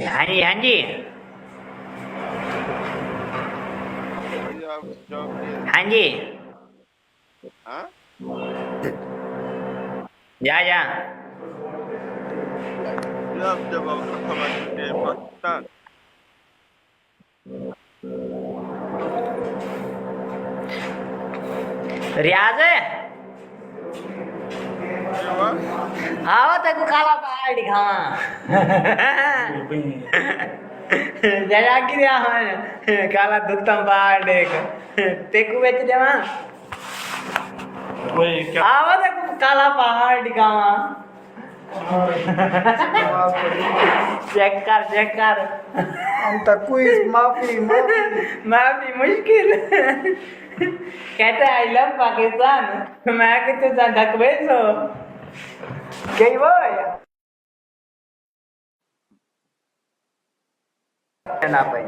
हाँ जी हाँ जी आप जॉब के हाँ जी हाँ जा जा जब जब आउट ऑफ हमारे इंडिया पाकिस्तान रियाज है ये हुआ आओ तेको काला पहाड़ दिखावा जजा की रिया काला दुत्तम पहाड़ देख तेको बेच देवा आओ तेको काला पहाड़ दिखावा चेक कर हम तक कोई माफी माफी मैं भी मुश्किल कहते आई लव पाकिस्तान मैं कि तू धक बेचो गई वो ना पाई